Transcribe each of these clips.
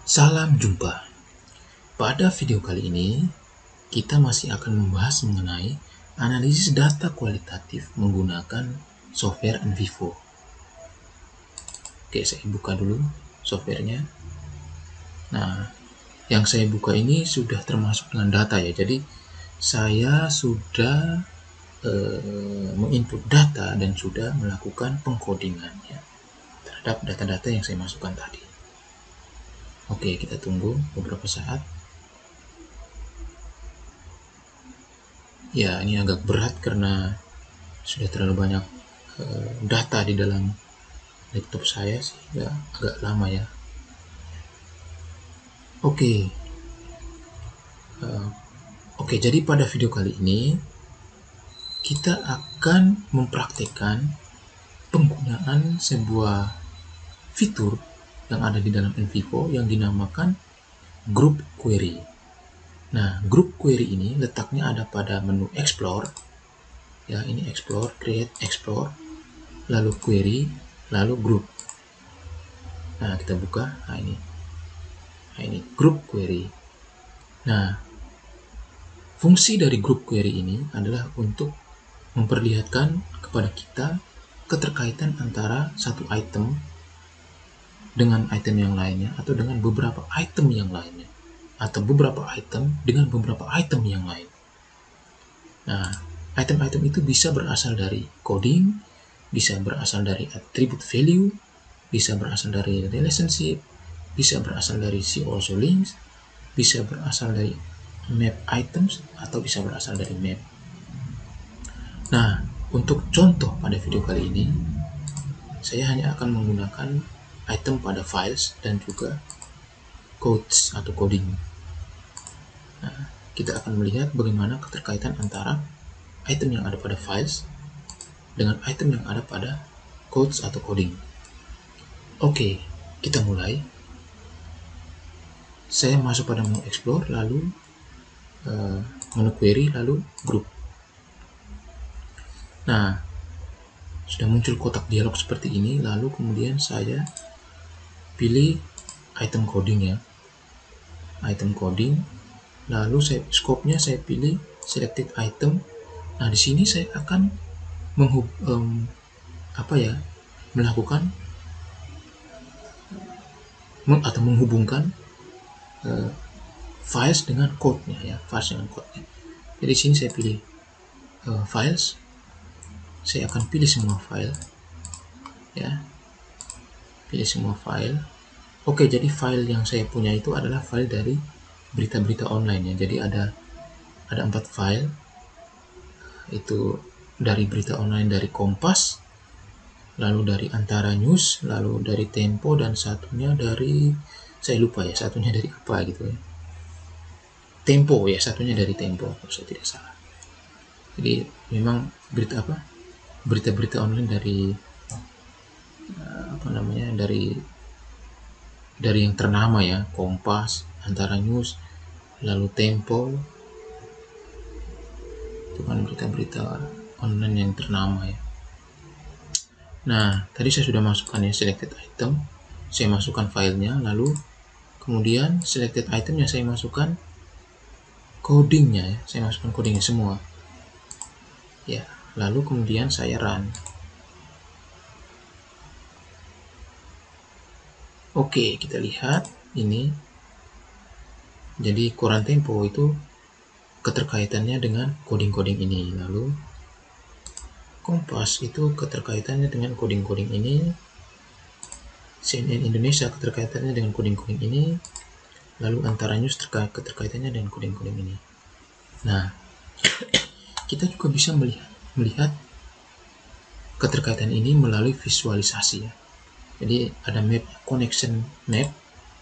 Salam jumpa. Pada video kali ini, kita masih akan membahas mengenai analisis data kualitatif menggunakan software Envivo. Oke, saya buka dulu softwarenya. Nah, yang saya buka ini sudah termasuk dengan data ya. Jadi, saya sudah menginput data dan sudah melakukan pengkodingannya terhadap data-data yang saya masukkan tadi. Oke, kita tunggu beberapa saat. Ya, ini agak berat karena sudah terlalu banyak data di dalam laptop saya sehingga agak lama ya. Oke, jadi pada video kali ini kita akan mempraktikkan penggunaan sebuah fitur yang ada di dalam Envivo yang dinamakan Group Query. Nah, Group Query ini letaknya ada pada menu Explore. Ya, ini Explore, Create, Explore, lalu Query, lalu Group. Nah, kita buka. Nah, ini Group Query. Nah, fungsi dari Group Query ini adalah untuk memperlihatkan kepada kita keterkaitan antara satu item dengan item yang lainnya, atau dengan beberapa item yang lainnya, atau beberapa item dengan beberapa item yang lain. Nah, item-item itu bisa berasal dari coding, bisa berasal dari attribute value, bisa berasal dari relationship, bisa berasal dari see also links, bisa berasal dari map items, atau bisa berasal dari map. Nah, untuk contoh pada video kali ini, saya hanya akan menggunakan item pada files dan juga codes atau coding. Nah, kita akan melihat bagaimana keterkaitan antara item yang ada pada files dengan item yang ada pada codes atau coding. Oke, kita mulai. Saya masuk pada menu Explore, lalu menu Query, lalu Group. Nah, sudah muncul kotak dialog seperti ini, lalu kemudian saya pilih item coding ya. Item coding, lalu scope-nya saya pilih selected item. Nah, di sini saya akan melakukan atau menghubungkan files dengan code-nya ya, files dengan code-nya. Jadi di sini saya pilih files. Saya akan pilih semua file ya. Pilih semua file. Oke, jadi file yang saya punya itu adalah file dari berita-berita online ya. Jadi ada 4 file. Itu dari berita online dari Kompas, lalu dari Antara News, lalu dari Tempo, dan satunya dari, saya lupa ya, satunya dari apa gitu ya. Tempo ya, satunya dari Tempo kalau saya tidak salah. Jadi memang berita-berita online dari dari yang ternama ya, Kompas, Antara News, lalu Tempo. Itu kan berita-berita online yang ternama ya. Nah, tadi saya sudah masukkan ya selected item. Saya masukkan filenya, lalu kemudian selected itemnya saya masukkan codingnya ya. Saya masukkan codingnya semua. Ya, lalu kemudian saya run. Oke, kita lihat ini. Jadi koran Tempo itu keterkaitannya dengan coding-coding ini. Lalu Kompas itu keterkaitannya dengan coding-coding ini. CNN Indonesia keterkaitannya dengan coding-coding ini. Lalu Antara News keterkaitannya dengan coding-coding ini. Nah, kita juga bisa melihat keterkaitan ini melalui visualisasi ya. Jadi ada map, connection map.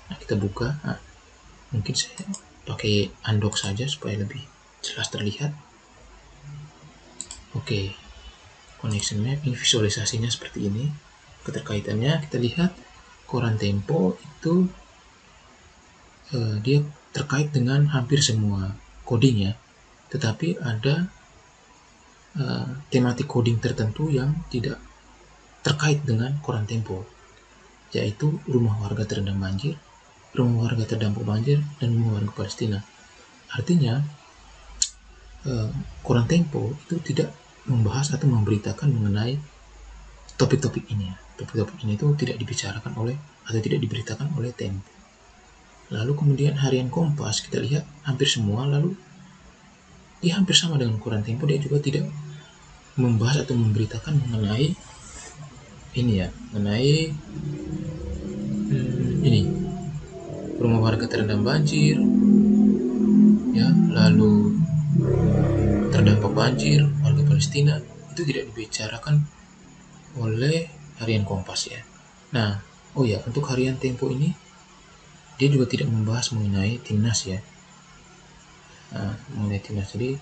Nah, kita buka. Nah, mungkin saya pakai undock saja supaya lebih jelas terlihat. Oke, connection map, ini visualisasinya seperti ini. Keterkaitannya kita lihat koran Tempo itu dia terkait dengan hampir semua coding ya, tetapi ada tematik coding tertentu yang tidak terkait dengan koran Tempo, yaitu rumah warga terendam banjir rumah warga terdampak banjir, dan rumah warga Palestina. Artinya, koran Tempo itu tidak membahas atau memberitakan mengenai topik-topik ini. Topik-topik ini itu tidak dibicarakan oleh atau tidak diberitakan oleh Tempo. Lalu kemudian harian Kompas kita lihat hampir semua, lalu dia hampir sama dengan koran Tempo, dia juga tidak membahas atau memberitakan mengenai ini ya, mengenai ini rumah warga terendam banjir ya, lalu terdampak banjir warga Palestina, itu tidak dibicarakan oleh harian Kompas ya. Nah, oh ya, untuk harian Tempo ini dia juga tidak membahas mengenai timnas ya. Nah, mengenai timnas, jadi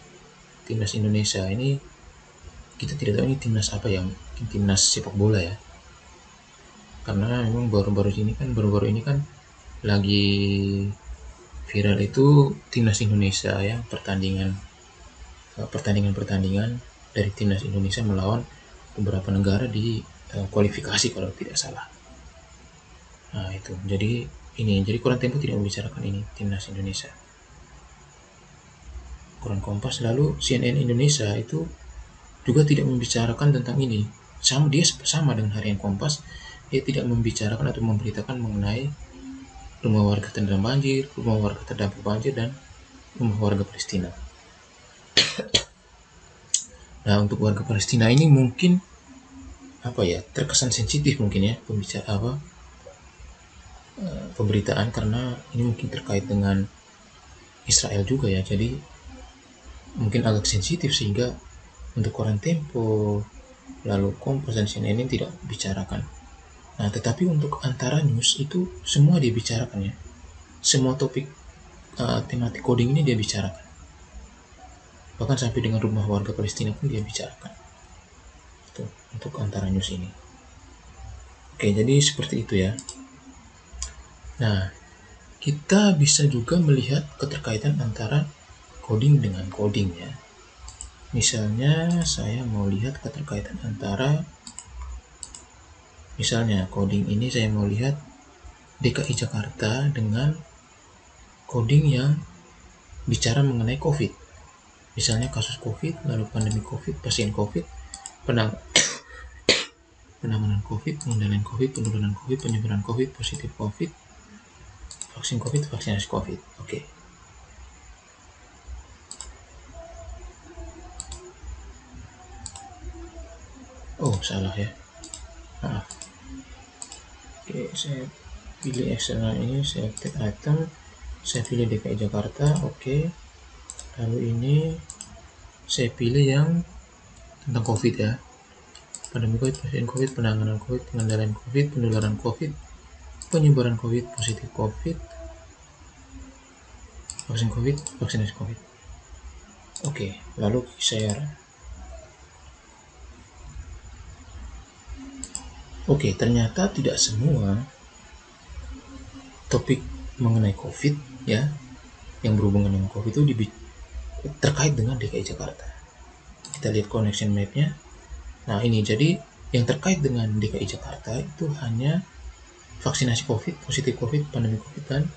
timnas Indonesia ini kita tidak tahu ini timnas apa ya, mungkin timnas sepak bola ya. Karena memang baru-baru ini kan lagi viral itu timnas Indonesia ya, pertandingan dari timnas Indonesia melawan beberapa negara di kualifikasi kalau tidak salah. Nah itu, jadi koran Tempo tidak membicarakan ini timnas Indonesia. Koran Kompas lalu CNN Indonesia itu juga tidak membicarakan tentang ini. Sama dengan harian Kompas, dia tidak membicarakan atau memberitakan mengenai rumah warga terendam banjir, rumah warga terdampak banjir, dan rumah warga Palestina. Nah, untuk warga Palestina ini mungkin terkesan sensitif mungkin ya pemberitaan, karena ini mungkin terkait dengan Israel juga ya, jadi mungkin agak sensitif sehingga untuk koran Tempo lalu Kompas dan CNN ini tidak bicarakan. Nah, tetapi untuk Antara News itu semua dia bicarakan ya, semua topik tematik coding ini dia bicarakan. Bahkan sampai dengan rumah warga Palestina pun dia bicarakan. Itu untuk Antara News ini. Oke, jadi seperti itu ya. Nah, kita bisa juga melihat keterkaitan antara coding dengan coding ya. Misalnya saya mau lihat keterkaitan antara, misalnya coding ini saya mau lihat DKI Jakarta dengan coding yang bicara mengenai COVID. Misalnya kasus COVID, lalu pandemi COVID, pasien COVID, penanganan COVID, pengendalian COVID, penurunan COVID, penyebaran COVID, positif COVID, vaksin COVID, vaksinasi COVID. Oke. Oh, salah ya. Maaf. Oke, saya pilih eksternal ini, saya ketik item, saya pilih DKI Jakarta, oke. Lalu ini saya pilih yang tentang COVID ya, pandemi COVID, pasien COVID, penanganan COVID, pengendalian COVID, penularan COVID, penyebaran COVID, positif COVID, vaksin COVID, vaksinasi COVID. Oke, lalu share. Oke, ternyata tidak semua topik mengenai COVID ya, yang berhubungan dengan COVID itu terkait dengan DKI Jakarta. Kita lihat connection map-nya. Nah, ini jadi yang terkait dengan DKI Jakarta itu hanya vaksinasi COVID, positif COVID, pandemi COVID, dan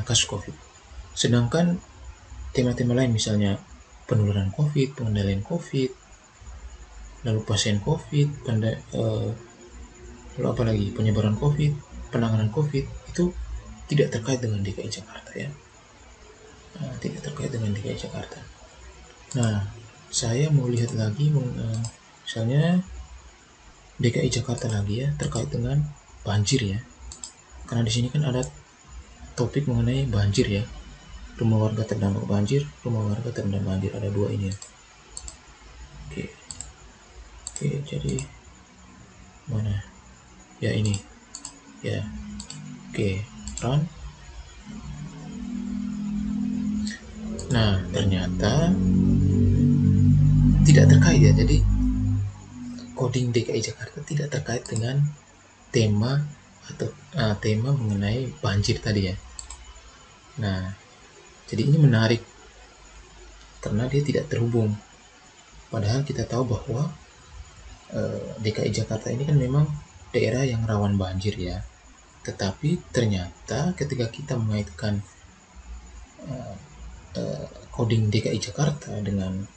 kasus COVID. Sedangkan tema-tema lain misalnya penularan COVID, pengendalian COVID, lalu pasien COVID, lalu apa lagi, penyebaran COVID, penanganan COVID, itu tidak terkait dengan DKI Jakarta ya. Tidak terkait dengan DKI Jakarta. Nah, saya mau lihat lagi misalnya DKI Jakarta lagi ya, terkait dengan banjir ya. Karena di sini kan ada topik mengenai banjir ya. Rumah warga terdampak banjir, rumah warga terendam banjir, ada dua ini ya. Oke, jadi mana? Ya ini. Ya. Oke, run. Nah, ternyata tidak terkait ya. Jadi coding DKI Jakarta tidak terkait dengan tema atau tema mengenai banjir tadi ya. Nah, jadi ini menarik karena dia tidak terhubung. Padahal kita tahu bahwa DKI Jakarta ini kan memang daerah yang rawan banjir ya. Tetapi ternyata ketika kita mengaitkan coding DKI Jakarta dengan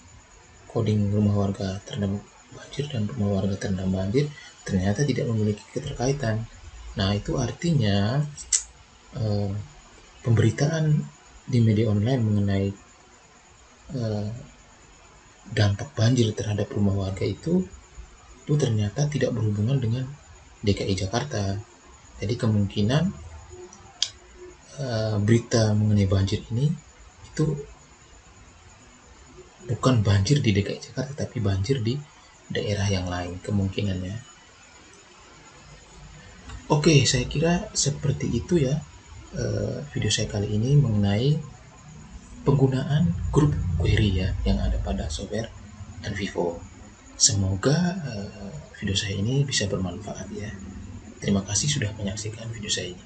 coding rumah warga terendam banjir dan rumah warga terendam banjir, ternyata tidak memiliki keterkaitan. Nah, itu artinya pemberitaan di media online mengenai dampak banjir terhadap rumah warga itu ternyata tidak berhubungan dengan DKI Jakarta. Jadi kemungkinan berita mengenai banjir ini itu bukan banjir di DKI Jakarta, tapi banjir di daerah yang lain kemungkinannya. Oke, saya kira seperti itu ya video saya kali ini mengenai penggunaan grup query ya yang ada pada software Anvivo. Semoga video saya ini bisa bermanfaat ya. Terima kasih sudah menyaksikan video saya ini.